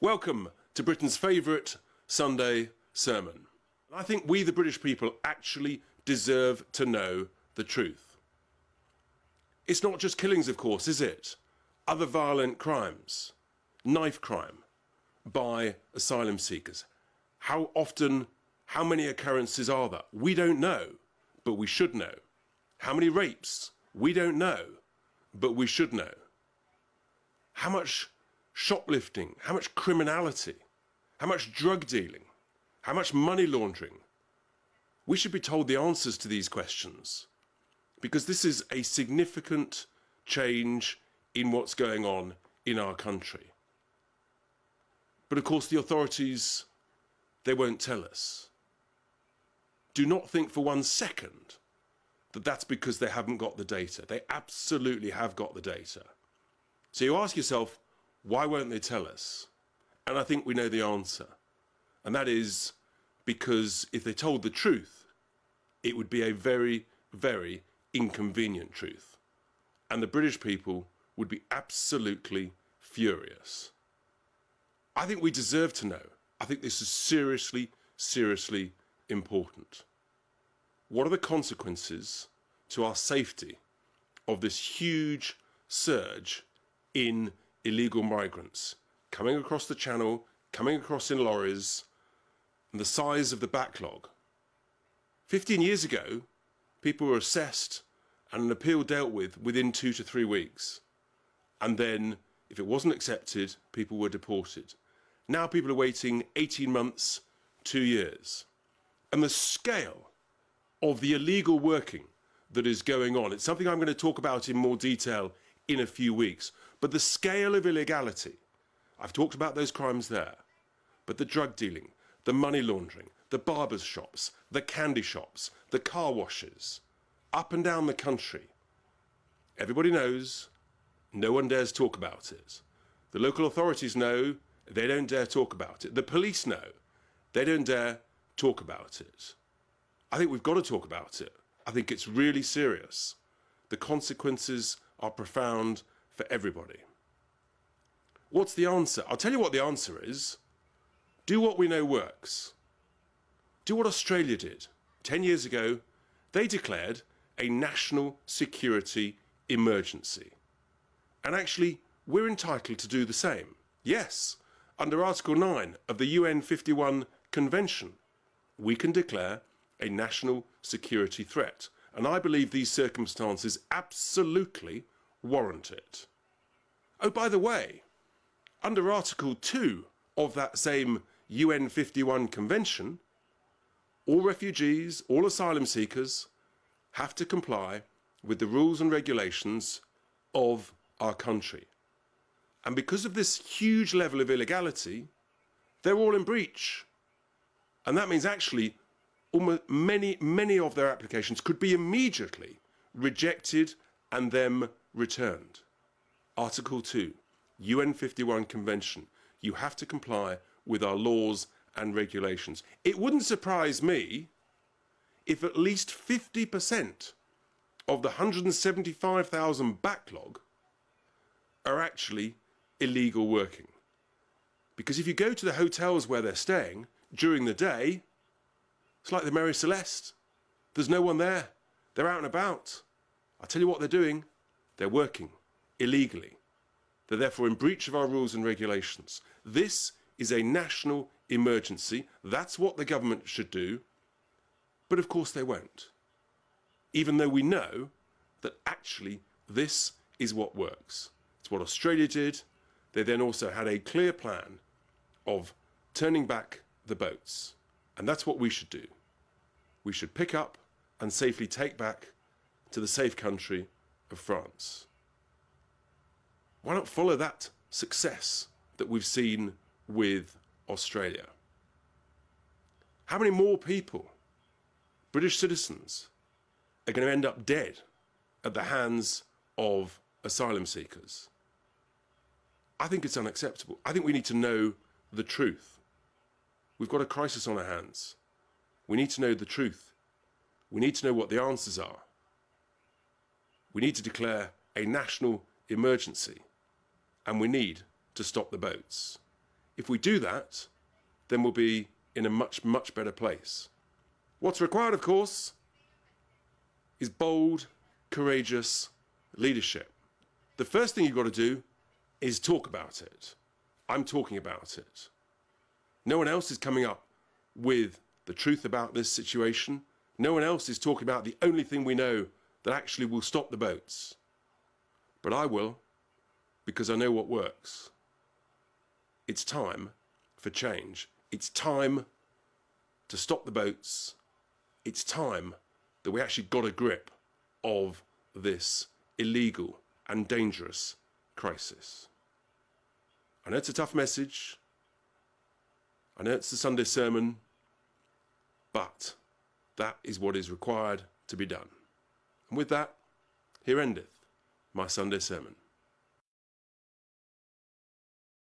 Welcome to Britain's favourite Sunday sermon. I think we, the British people, actually deserve to know the truth. It's not just killings, of course, is it? Other violent crimes, knife crime by asylum seekers. How often, how many occurrences are there? We don't know, but we should know. How many rapes? We don't know, but we should know. How much shoplifting, how much criminality, how much drug dealing, how much money laundering? We should be told the answers to these questions, because this is a significant change in what's going on in our country. But of course the authorities, they won't tell us. Do not think for 1 second that that's because they haven't got the data. They absolutely have got the data. So you ask yourself, why won't they tell us? And I think we know the answer. And that is because if they told the truth, it would be a very, very inconvenient truth. And the British people would be absolutely furious. I think we deserve to know. I think this is seriously, seriously important. What are the consequences to our safety of this huge surge in illegal migrants coming across the channel, coming across in lorries, and the size of the backlog? 15 years ago, people were assessed and an appeal dealt with within 2 to 3 weeks. And then, if it wasn't accepted, people were deported. Now people are waiting 18 months, 2 years. And the scale of the illegal working that is going on, it's something I'm going to talk about in more detail in a few weeks. But the scale of illegality, I've talked about those crimes there, but the drug dealing, the money laundering, the barbers' shops, the candy shops, the car washes, up and down the country. Everybody knows, no one dares talk about it. The local authorities know, they don't dare talk about it. The police know, they don't dare talk about it. I think we've got to talk about it. I think it's really serious. The consequences are profound for everybody. What's the answer? I'll tell you what the answer is. Do what we know works. Do what Australia did. 10 years ago, they declared a national security emergency. And actually, we're entitled to do the same. Yes, under Article 9 of the UN 51 Convention, we can declare a national security threat. And I believe these circumstances absolutely warrant it. Oh, by the way, under Article 2 of that same UN 51 Convention, all refugees, all asylum seekers have to comply with the rules and regulations of our country. And because of this huge level of illegality, they're all in breach. And that means actually many of their applications could be immediately rejected and then returned. Article 2, UN 51 Convention. You have to comply with our laws and regulations. It wouldn't surprise me if at least 50% of the 175,000 backlog are actually illegal working. Because if you go to the hotels where they're staying during the day, it's like the Mary Celeste. There's no one there. They're out and about. I'll tell you what they're doing. They're working illegally. They're therefore in breach of our rules and regulations. This is a national emergency. That's what the government should do. But of course they won't. Even though we know that actually this is what works. It's what Australia did. They then also had a clear plan of turning back the boats. And that's what we should do. We should pick up and safely take back to the safe country of France. Why not follow that success that we've seen with Australia? How many more people, British citizens, are going to end up dead at the hands of asylum seekers? I think it's unacceptable. I think we need to know the truth. We've got a crisis on our hands. We need to know the truth. We need to know what the answers are. We need to declare a national emergency, and we need to stop the boats. If we do that, then we'll be in a much, much better place. What's required, of course, is bold, courageous leadership. The first thing you've got to do is talk about it. I'm talking about it. No one else is coming up with the truth about this situation. No one else is talking about the only thing we know that actually will stop the boats. But I will, because I know what works. It's time for change. It's time to stop the boats. It's time that we actually got a grip of this illegal and dangerous crisis. I know it's a tough message. I know it's the Sunday sermon, but that is what is required to be done. And with that, here endeth my Sunday sermon.